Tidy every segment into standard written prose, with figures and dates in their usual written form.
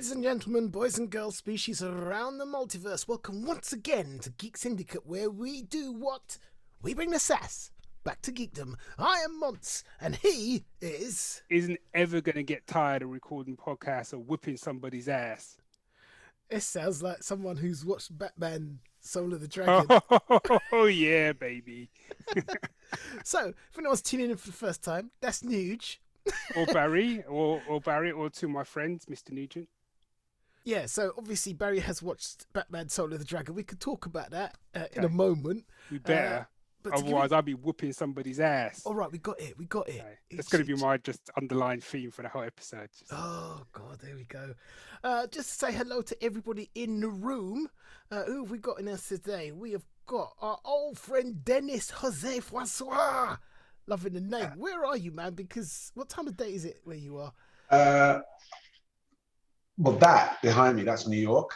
Ladies and gentlemen, boys and girls, species around the multiverse, welcome once again to Geek Syndicate, where we do what? We bring the sass back to geekdom. I am Monts, and he is... Isn't ever going to get tired of recording podcasts or whipping somebody's ass. It sounds like someone who's watched Batman Soul of the Dragon. Oh, yeah, baby. So, if anyone's tuning in for the first time, that's Nuge. Or Barry, or to my friends, Mr. Nugent. Yeah, so obviously Barry has watched Batman Soul of the Dragon. We could talk about that in a moment. We better. Otherwise, I'll be whooping somebody's ass. All right, we got it. Okay. That's going to be my just underlying theme for the whole episode. Oh, God, there we go. Just to say hello to everybody in the room. Who have we got in us today? We have got our old friend Dennis Jose Francois. Loving the name. Where are you, man? Because what time of day is it where you are? Well, that behind me, that's New York.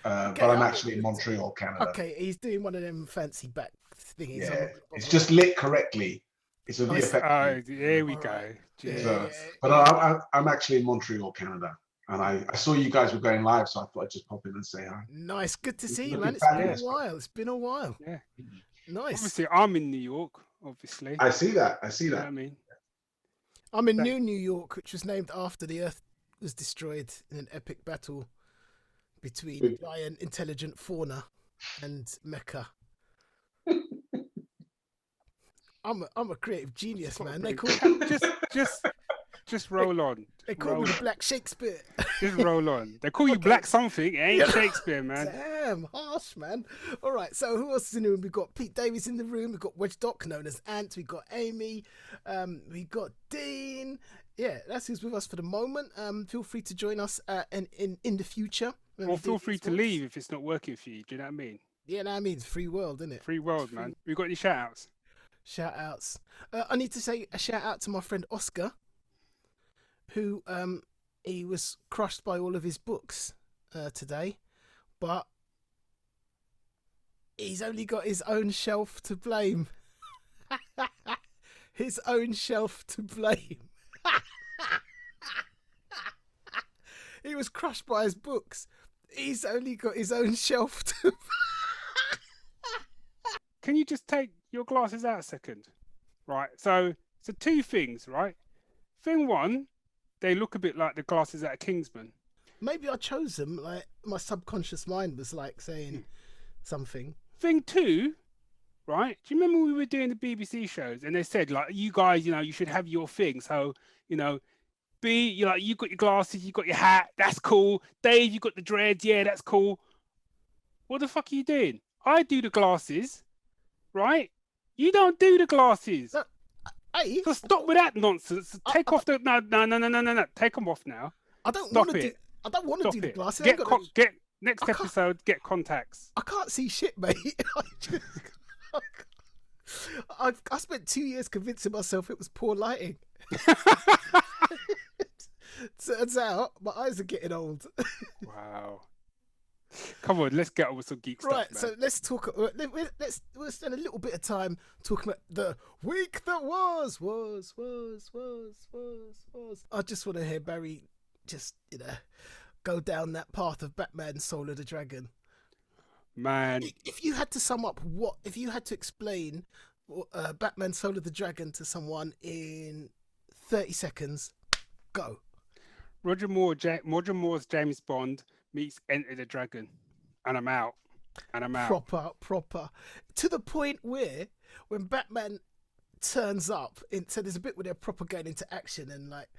Okay, but I'm actually in Montreal, Canada. Okay, he's doing one of them fancy back thingies. Yeah, it's just lit correctly. It's a effect. There we go. Right. So, but I'm actually in Montreal, Canada. And I saw you guys were going live, so I thought I'd just pop in and say hi. Nice. Good to see you, man. It's been a while. Yeah. Nice. Obviously, I'm in New York, obviously. I see that. You know what I mean? I'm in New York, which was named after the Earth was destroyed in an epic battle between giant intelligent fauna and mecha. I'm a creative genius, man. They call just roll on. They call me the Black Shakespeare. Just roll on. They call you Black something. It ain't Shakespeare, man. Damn, harsh, man. All right, so who else is in the room? We've got Pete Davies in the room. We've got Wedge Doc, known as Ant. We've got Amy. We've got Dean. Yeah, that's who's with us for the moment. Feel free to join us in the future. Or feel free to leave if it's not working for you. Do you know what I mean? Yeah, no, I mean, it's free world, isn't it? Free world, man. We got any shout-outs? Shout-outs. I need to say a shout-out to my friend Oscar, who he was crushed by all of his books today, but he's only got his own shelf to blame. His own shelf to blame. He was crushed by his books. He's only got his own shelf to... Can you just take your glasses out a second? Right, so two things, right? Thing one, they look a bit like the glasses out of Kingsman. Maybe I chose them, like my subconscious mind was like saying something. Thing two, right? Do you remember when we were doing the BBC shows and they said, like, you guys, you should have your thing. So, you got your glasses, you got your hat, that's cool. Dave, you got the dreads, yeah, that's cool. What the fuck are you doing? I do the glasses, right? You don't do the glasses. Hey, so stop with that nonsense. Take off the no. Take them off now. I don't want to do the glasses. Get next episode. Get contacts. I can't see shit, mate. I spent 2 years convincing myself it was poor lighting. Turns out my eyes are getting old. Wow. Come on, let's get on with some geek stuff. Right, so let's talk. We'll spend a little bit of time talking about the week that was. I just want to hear Barry just go down that path of Batman Soul of the Dragon. Man, if you had to sum up if you had to explain Batman Soul of the Dragon to someone in 30 seconds, go. Roger Moore's James Bond meets Enter the Dragon, and I'm out. Proper. To the point where when Batman turns up, so there's a bit where they're proper going into action, and like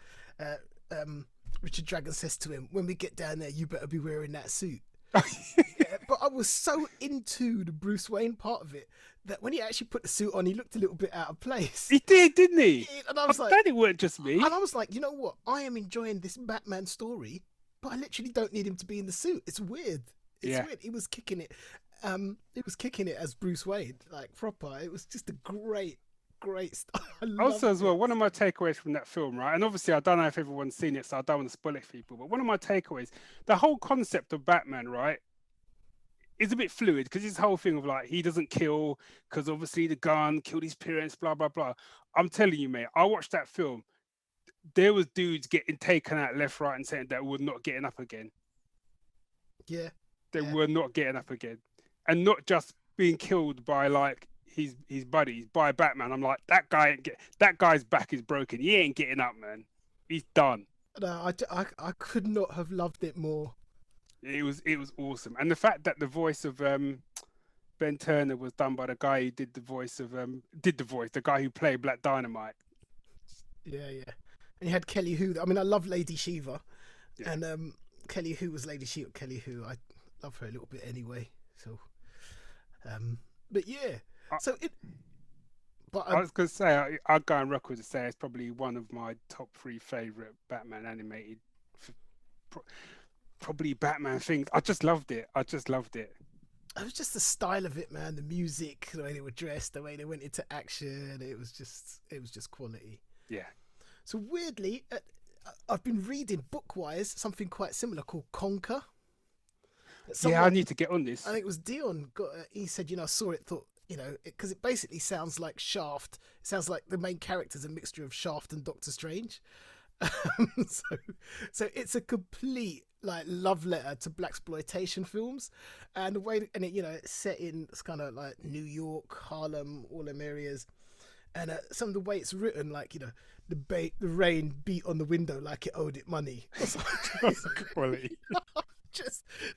Richard Dragon says to him, "When we get down there, you better be wearing that suit." Yeah, but I was so into the Bruce Wayne part of it that when he actually put the suit on, he looked a little bit out of place. He did, didn't he? And I was like, that it weren't just me. And I was like, you know what? I am enjoying this Batman story, but I literally don't need him to be in the suit. It's weird. Weird. He was kicking it. He was kicking it as Bruce Wayne, like proper. It was just a great stuff. Also, as well, one of my takeaways from that film, right? And obviously, I don't know if everyone's seen it, so I don't want to spoil it for people. But one of my takeaways, the whole concept of Batman, right, is a bit fluid because this whole thing of like he doesn't kill because obviously the gun killed his parents, blah blah blah. I'm telling you, mate, I watched that film. there was dudes getting taken out left, right, and centre that were not getting up again. Yeah. They were not getting up again, and not just being killed by like his buddies, by Batman. I'm like, that guy's back is broken. He ain't getting up, man. He's done. No, I could not have loved it more. It was awesome, and the fact that the voice of Ben Turner was done by the guy who did the voice, the guy who played Black Dynamite. Yeah. And you had Kelly Hu. I mean, I love Lady Shiva, Yeah. and Kelly Hu was Lady Shiva. Kelly Hu, I love her a little bit anyway. So, but yeah. I was gonna say I'd go on record to say it's probably one of my top 3 favorite Batman animated, probably Batman things. I just loved it. It was just the style of it, man. The music, the way they were dressed, the way they went into action. It was just quality. Yeah. So weirdly, I've been reading book-wise something quite similar called Conquer. I need to get on this. I think it was Dion. He said, I saw it, thought, because it basically sounds like Shaft. It sounds like the main character's a mixture of Shaft and Doctor Strange. So it's a complete like love letter to blaxploitation films, and the way it's set in, it's kind of like New York, Harlem, all them areas, and some of the way it's written, like the rain beat on the window like it owed it money. Quality.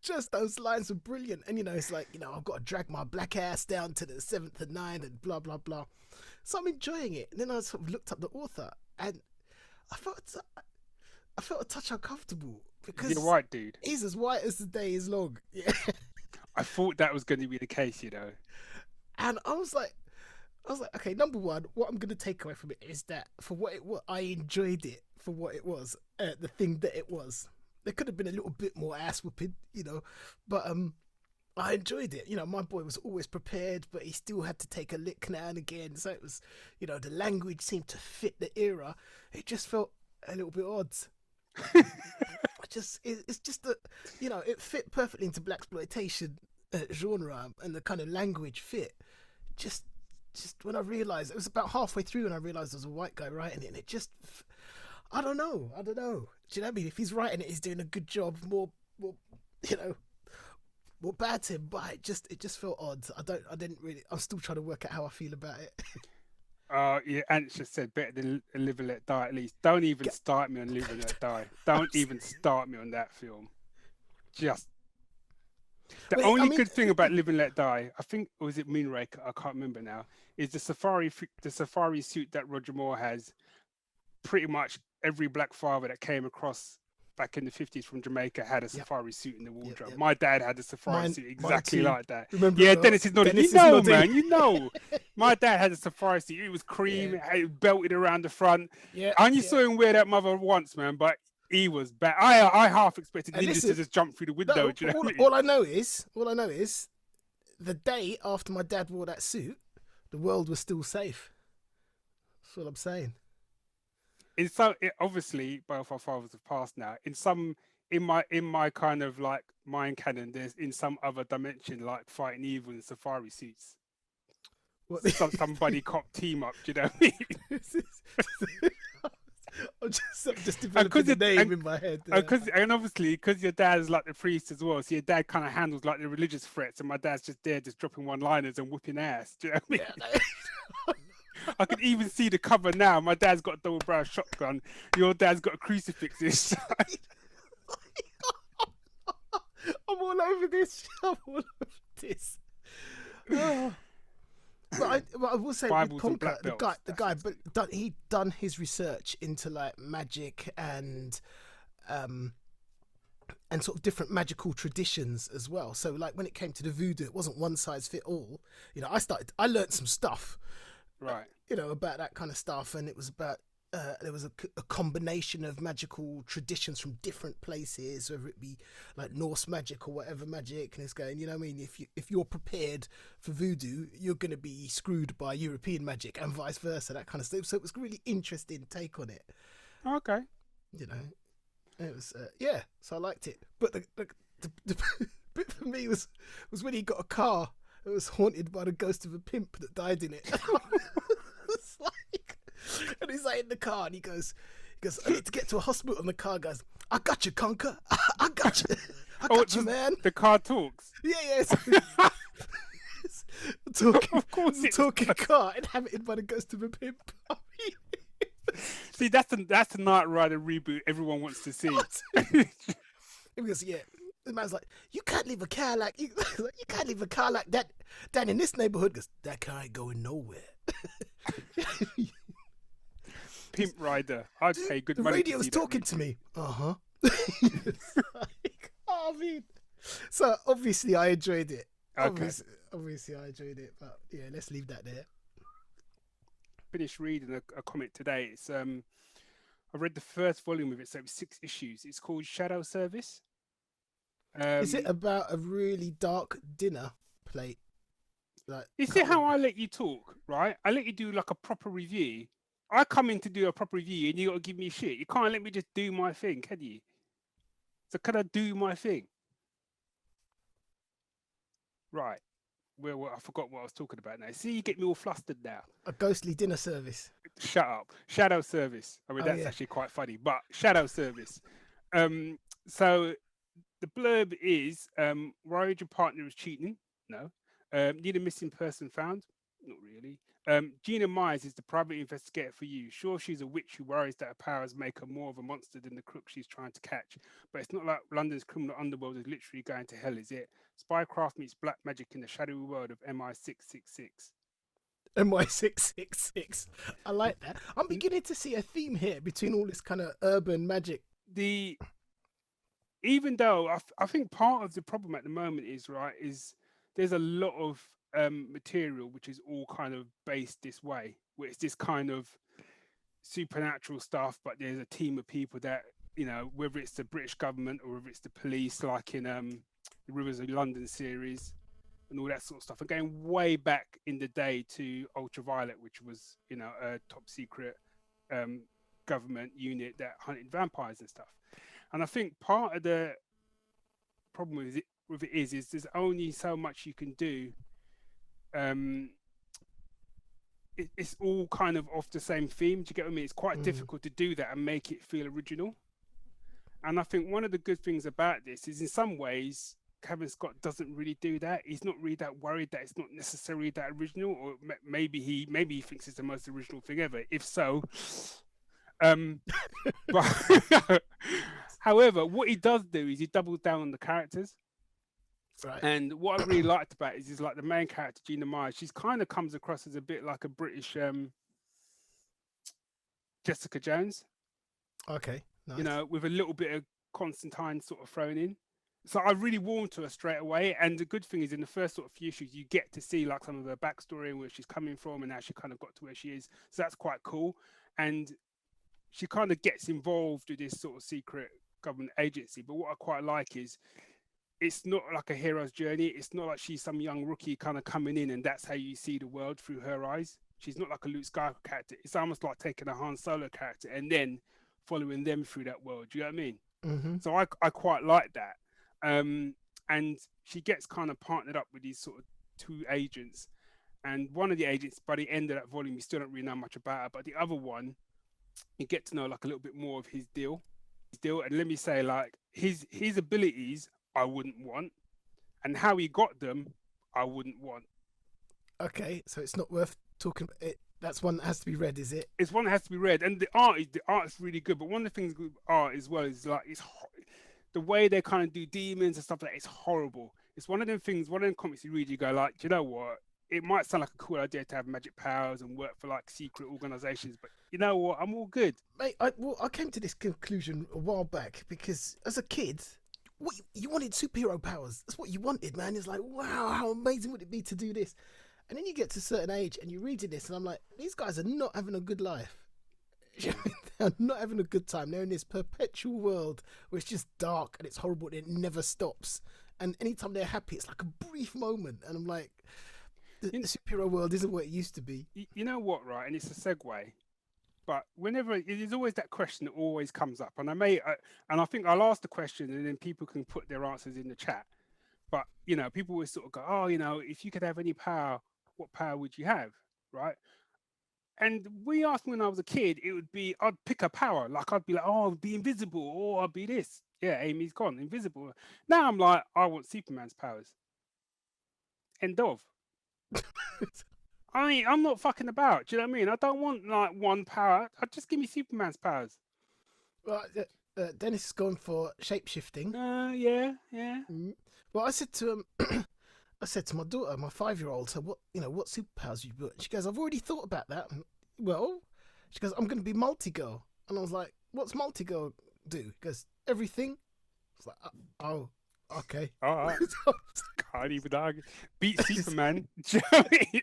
Just those lines were brilliant, and it's like I've got to drag my black ass down to the 7th and 9th and blah blah blah. So I'm enjoying it, and then I sort of looked up the author, and I felt a touch uncomfortable because he's a white dude. He's as white as the day is long. Yeah. I thought that was going to be the case, And I was like, okay, number one, what I'm going to take away from it is that for what it was, I enjoyed it for what it was, the thing that it was. There could have been a little bit more ass whooping, but I enjoyed it. My boy was always prepared, but he still had to take a lick now and again. So it was, the language seemed to fit the era. It just felt a little bit odd. It's just that, it fit perfectly into blaxploitation genre, and the kind of language fit. Just when I realised, it was about halfway through and I realised there was a white guy writing it, and it just, I don't know. Do you know what I mean? If he's writing it, he's doing a good job. More bad to him, but it just felt odd. I'm still trying to work out how I feel about it. Yeah, Ant just said better than Live and Let Die at least. Don't even start me on Live and Let Die. Don't even start me on that film. The only good thing about Live and Let Die, I think, or was it Moonraker? I can't remember now. Is the safari suit that Roger Moore has. Pretty much every black father that came across back in the 50s from Jamaica had a safari suit in the wardrobe. Yep. My dad had a safari suit exactly like that. Remember, Dennis is nodding. Man. My dad had a safari suit. It was cream. It was belted around the front. I only saw him wear that mother once, man, but he was bad. I half expected ninjas to just jump through the window. No, do you know what I mean? all I know is the day after my dad wore that suit, the world was still safe. That's what I'm saying. Obviously both our fathers have passed now. In my kind of like mind canon, there's in some other dimension like fighting evil in safari suits. Somebody cop team up, do you know what I mean? I'm just developing the name in my head. And obviously because your dad's like the priest as well, so your dad kind of handles like the religious threats, and my dad's just there just dropping one-liners and whipping ass. Do you know what I mean? I could even see the cover now. My dad's got a double barrel shotgun. Your dad's got a crucifix inside. I'm all over this. Oh. But I will say with Conker, the guy, but he'd done his research into like magic and sort of different magical traditions as well. So like when it came to the voodoo, it wasn't one size fit all. I learned some stuff. Right. About that kind of stuff, and it was about there was a combination of magical traditions from different places, whether it be like Norse magic or whatever magic, and it's going, you know what I mean? If you're prepared for voodoo, you're going to be screwed by European magic, and vice versa, that kind of stuff. So it was a really interesting take on it. Okay. It was so I liked it. But the bit for me was when he got a car. It was haunted by the ghost of a pimp that died in it. It's like, and he's like in the car, and he goes, Because I need to get to a hospital, and the car goes, "I got you, Conker. I got you. I Oh, got you, man." the car talks. Yeah, it's talking, Of course it's a talking car inhabited by the ghost of a pimp. See, that's the Knight Rider reboot everyone wants to see. Because the man's like, "You can't leave a car like you can't leave a car like that down in this neighborhood, because that car ain't going nowhere." Pimp Rider. I'd pay good The money. radio was talking to me. I mean, so obviously I enjoyed it. Okay. Obviously I enjoyed it, but yeah, let's leave that there. Finished reading a comic today. It's I read the first volume of it, so it was 6 issues. It's called Shadow Service. Is it about a really dark dinner plate? Like, you see how I let you talk, right? I let you do like a proper review. I come in to do a proper review, and you got to give me shit. You can't let me just do my thing, can you? So can I do my thing? Right. Well, I forgot what I was talking about now. See, you get me all flustered now. a ghostly dinner service. Shut up. Shadow Service. I mean, that's actually quite funny, but Shadow Service. So the blurb is, worried your partner is cheating? No. Need a missing person found? Not really. Gina Myers is the private investigator for you. Sure, she's a witch who worries that her powers make her more of a monster than the crook she's trying to catch. But it's not like London's criminal underworld is literally going to hell, is it? Spycraft meets black magic in the shadowy world of MI666. MI666. I like that. I'm beginning to see a theme here between all this kind of urban magic. Even though I think part of the problem at the moment is there's a lot of material which is all kind of based this way, where it's this kind of supernatural stuff, but there's a team of people that, whether it's the British government or whether it's the police, like in the Rivers of London series and all that sort of stuff. And going way back in the day to Ultraviolet, which was a top secret government unit that hunted vampires and stuff. And I think part of the problem with it is there's only so much you can do. It's all kind of off the same theme. Do you get what I mean? It's quite difficult to do that and make it feel original. And I think one of the good things about this is, in some ways, Kevin Scott doesn't really do that. He's not really that worried that it's not necessarily that original, or maybe he thinks it's the most original thing ever. If so, but however, what he does do is he doubles down on the characters. Right. And what I really liked about it is like the main character, Gina Myers, she's kind of comes across as a bit like a British Jessica Jones. Okay. Nice. With a little bit of Constantine sort of thrown in. So I really warmed to her straight away. And the good thing is, in the first sort of few issues, you get to see like some of her backstory and where she's coming from and how she kind of got to where she is. So that's quite cool. And she kind of gets involved with this sort of secret government agency. But what I quite like is, it's not like a hero's journey. It's not like she's some young rookie kind of coming in and that's how you see the world through her eyes. She's not like a Luke Skywalker character. It's almost like taking a Han Solo character and then following them through that world. Do you know what I mean? Mm-hmm. So I quite like that. And she gets kind of partnered up with these sort of 2 agents. And one of the agents, by the end of that volume, you still don't really know much about her. But the other one, you get to know like a little bit more of his deal. And let me say, like, his abilities, I wouldn't want. And how he got them, I wouldn't want. Okay, so it's not worth talking about it. That's one that has to be read, is it? It's one that has to be read. And the art is really good. But one of the things with art as well is like, the way they kind of do demons and stuff like that is horrible. It's one of them things, one of them comics you read, you go like, do you know what? It might sound like a cool idea to have magic powers and work for like secret organizations, but you know what? I'm all good. Mate, I came to this conclusion a while back because as a kid, you wanted superhero powers. That's what you wanted, man. It's like, wow, how amazing would it be to do this? And then you get to a certain age and you're reading this and I'm like, these guys are not having a good life. They're not having a good time. They're in this perpetual world where it's just dark and it's horrible and it never stops. And anytime they're happy, it's like a brief moment. And I'm like, the superhero world isn't what it used to be. You know what, right? And it's a segue. But whenever there's always that question that always comes up, and I think I'll ask the question, and then people can put their answers in the chat. But people always sort of go, "Oh, if you could have any power, what power would you have?" Right? And we asked me when I was a kid, it would be I'd pick a power. Like I'd be like, oh, I'd be invisible, or I'd be this. Yeah, Amy's gone, invisible. Now I'm like, I want Superman's powers. End of. I'm not fucking about. Do you know what I mean? I don't want like one power. Just give me Superman's powers. Well, Dennis has gone for shape shifting. Yeah. Well, I said to I said to my daughter, my 5-year-old, so what superpowers you got? She goes, I've already thought about that. Well, she goes, I'm going to be multi-girl. And I was like, what's multi-girl do? He goes, everything. I was like, oh, okay. All right. Can't even argue. Beat Superman. Do you know what I mean?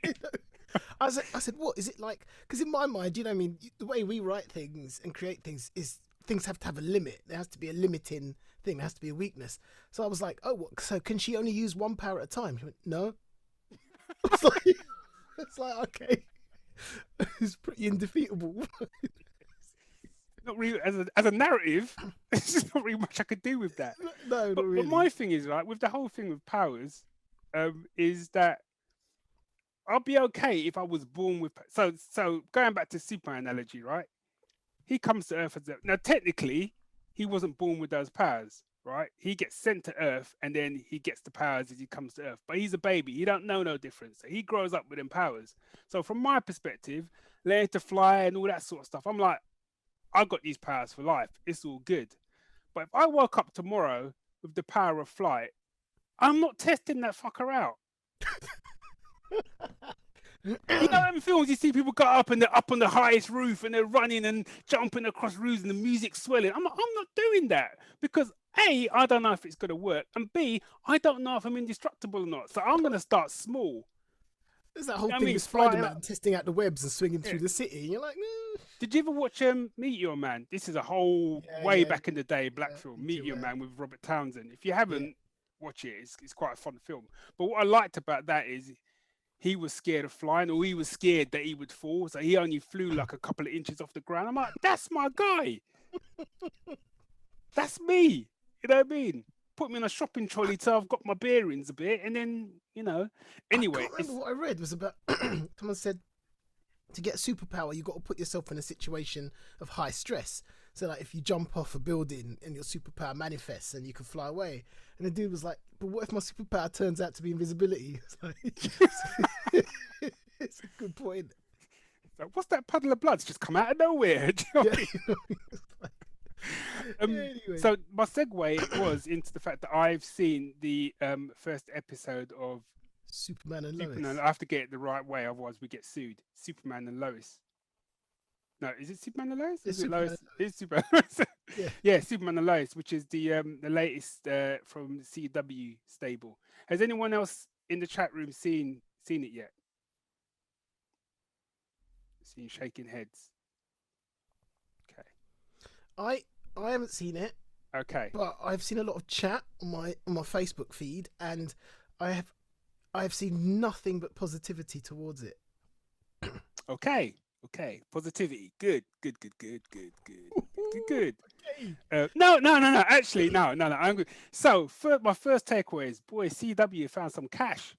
I said, what is it like? Because in my mind, you know what I mean, the way we write things and create things is things have to have a limit. There has to be a limiting thing. There has to be a weakness. So I was like, oh, what? So can she only use one power at a time? She went, no. It's like, okay. It's pretty indefeatable. Not really, as a narrative, there's not really much I could do with that. No, not really. But my thing is, right, with the whole thing with powers, is that I'll be okay if I was born with. So going back to Superman analogy, right? He comes to Earth now. Technically, he wasn't born with those powers, right? He gets sent to Earth, and then he gets the powers as he comes to Earth. But he's a baby; he don't know no difference. So he grows up with them powers. So from my perspective, learning to fly and all that sort of stuff, I'm like, I got these powers for life. It's all good. But if I woke up tomorrow with the power of flight, I'm not testing that fucker out. You know, in films you see people go up and they're up on the highest roof and they're running and jumping across roofs and the music's swelling. I'm not doing that because A, I don't know if it's going to work, and B, I don't know if I'm indestructible or not. So I'm going to start small. There's that whole thing with Spider-Man testing out the webs and swinging through the city. And you're like, Did you ever watch Meteor Man? This is a whole back in the day black film, Meteor Man with Robert Townsend. If you haven't watched it, it's quite a fun film. But what I liked about that is he was scared of flying, or he was scared that he would fall, so he only flew like a couple of inches off the ground. I'm like, that's my guy. That's me. You know what I mean? Put me on a shopping trolley till I've got my bearings a bit, and then, you know. Anyway, I can't remember what I read was about. Someone said to get a superpower, you got to put yourself in a situation of high stress. So, like, if you jump off a building and your superpower manifests and you can fly away, and the dude was like, "But what if my superpower turns out to be invisibility?" It's a good point. So what's that puddle of blood? It's just come out of nowhere. Do you know what I mean? Anyway. So my segue was into the fact that I've seen the first episode of Superman and Lois. I have to get it the right way, otherwise we get sued. Superman and Lois. No, is it Superman and Lois? Is it Lois? It's Superman. Yeah, Superman and Lois, which is the latest from CW stable. Has anyone else in the chat room seen it yet? Seen shaking heads. Okay. I haven't seen it. Okay. But I've seen a lot of chat on my Facebook feed, and I have seen nothing but positivity towards it. Okay. Positivity. Good. Okay. No. Actually, no. I'm good. So, my first takeaway is, boy, CW found some cash.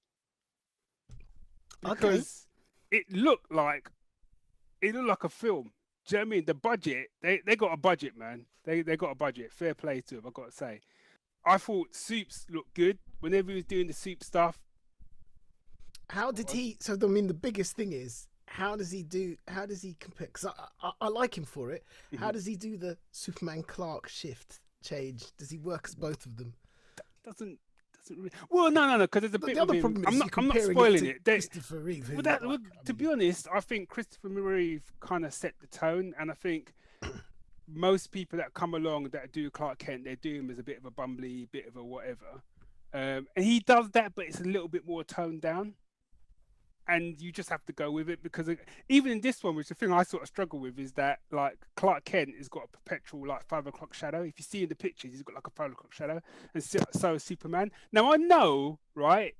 Because it looked like a film. Do you know what I mean? The budget, they got a budget, man. They got a budget. Fair play to them, I've got to say. I thought Soups looked good whenever he was doing the Soup stuff. How did he? So, I mean, the biggest thing is, how does he compare? Because I like him for it. Mm-hmm. How does he do the Superman Clark shift change? Does he work as both of them? Doesn't really... Well, no, because there's a bit of him. I'm not spoiling it. Christopher Reeve. To be honest, I think Christopher Reeve kind of set the tone, and I think most people that come along that do Clark Kent, they do him as a bit of a bumbly, bit of a whatever, and he does that, but it's a little bit more toned down. And you just have to go with it, because even in this one, which the thing I sort of struggle with is that, like, Clark Kent has got a perpetual, like, 5 o'clock shadow. If you see in the pictures, he's got like a 5 o'clock shadow, and so is Superman. Now I know, right?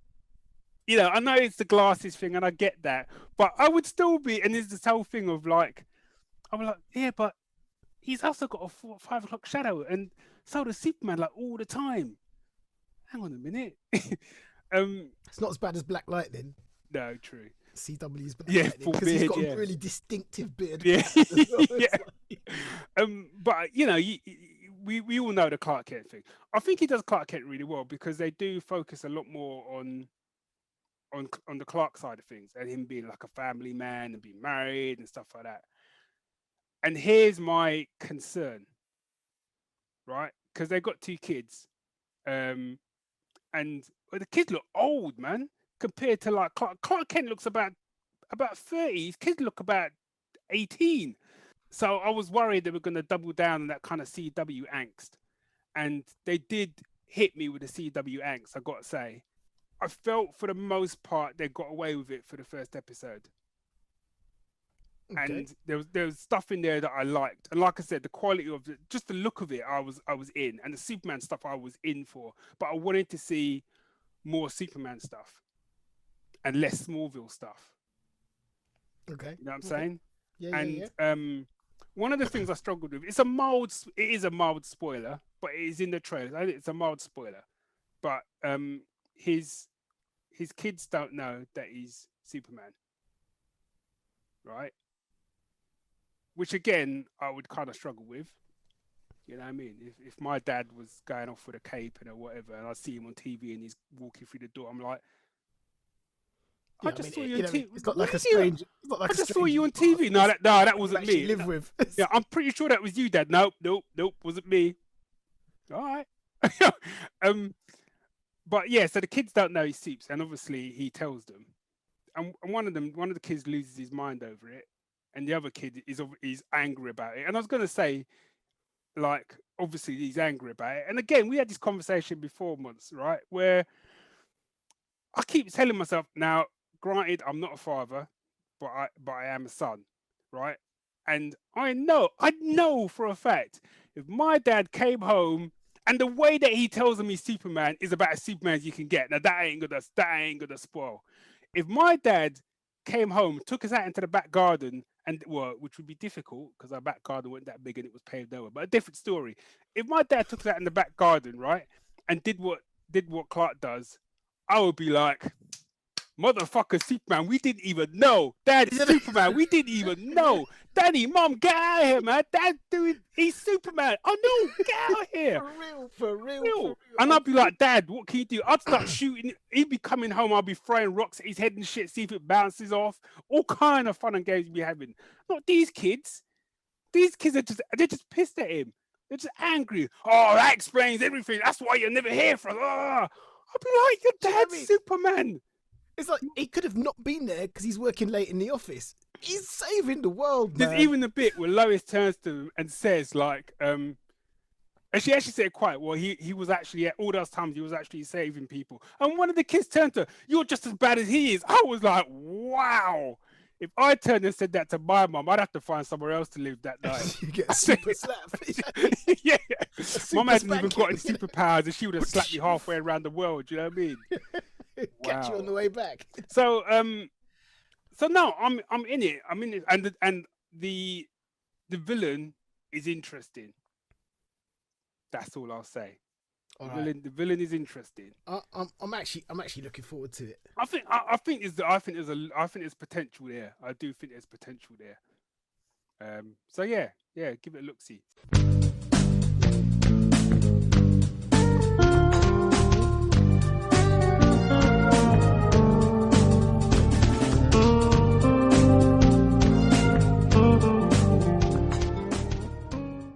You know, I know it's the glasses thing, and I get that, but I would still be. And there's this whole thing of like, I'm like, yeah, but he's also got a 5 o'clock shadow, and so does Superman, like, all the time. Hang on a minute. It's not as bad as Black Lightning. No, true. CW's Black Yeah, Lightning, full because he's beard, got yeah. a really distinctive beard. Yeah. as well. It's Yeah. But you know, we all know the Clark Kent thing. I think he does Clark Kent really well because they do focus a lot more on the Clark side of things and him being like a family man and being married and stuff like that. And here's my concern, right? Because they got 2 kids, and the kids look old, man, compared to like Clark Kent looks about 30. His kids look about 18. So I was worried they were going to double down on that kind of CW angst, and they did hit me with the CW angst. I got to say, I felt for the most part they got away with it for the first episode. Okay. And there was stuff in there that I liked, and like I said, the quality of it, just the look of it, I was in, and the Superman stuff I was in for. But I wanted to see more Superman stuff and less Smallville stuff. Okay. You know what I'm saying? Yeah. And one of the things I struggled with, it is a mild spoiler, but it is in the trailers. I think it's a mild spoiler, but his kids don't know that he's Superman, right? Which again, I would kind of struggle with. You know what I mean? If my dad was going off with a cape and or whatever, and I see him on TV and he's walking through the door, I'm like, I just saw you on TV. It's not like a strange. It's not like I a just saw you on strange TV. No, that wasn't actually me. live with. Yeah, I'm pretty sure that was you, Dad. Nope, wasn't me. All right. But yeah, so the kids don't know he's Supes, and obviously he tells them, and one of the kids loses his mind over it, and the other kid is angry about it. And I was gonna say, like, obviously he's angry about it. And again, we had this conversation before months, right? Where I keep telling myself, now, granted, I'm not a father, but I am a son, right? And I know for a fact, if my dad came home and the way that he tells him he's Superman is about as Superman as you can get, now that ain't gonna spoil. If my dad came home, took us out into the back garden, and which would be difficult because our back garden wasn't that big and it was paved over, but a different story. If my dad took us out in the back garden, right, and did what Clark does, I would be like, motherfucker, Superman, we didn't even know. Dad, Superman, we didn't even know. Daddy, Mom, get out of here, man. He's Superman. Oh no, get out of here. For real. And I'd be like, Dad, what can you do? I'd start shooting. He'd be coming home. I'd be throwing rocks at his head and shit, see if it bounces off. All kind of fun and games we'd be having. Not these kids. These kids they're just pissed at him. They're just angry. Oh, that explains everything. That's why you're never here for us. I'd be like, your dad's Superman. It's like he could have not been there because he's working late in the office. He's saving the world, man. There's even the bit where Lois turns to him and says, like, and she actually said it quite well. He was actually, at all those times, he was actually saving people. And one of the kids turned to her, you're just as bad as he is. I was like, wow. If I turned and said that to my mum, I'd have to find somewhere else to live that night. You get a super slap. Yeah. Mum hasn't spanking. even got any superpowers and she would have slapped you halfway around the world. Do you know what I mean? Catch you on the way back. So no, I'm in it. I'm in it, and the villain is interesting. That's all I'll say. The villain is interesting. I'm actually looking forward to it. I think there's potential there. I do think there's potential there. So yeah, give it a look. See.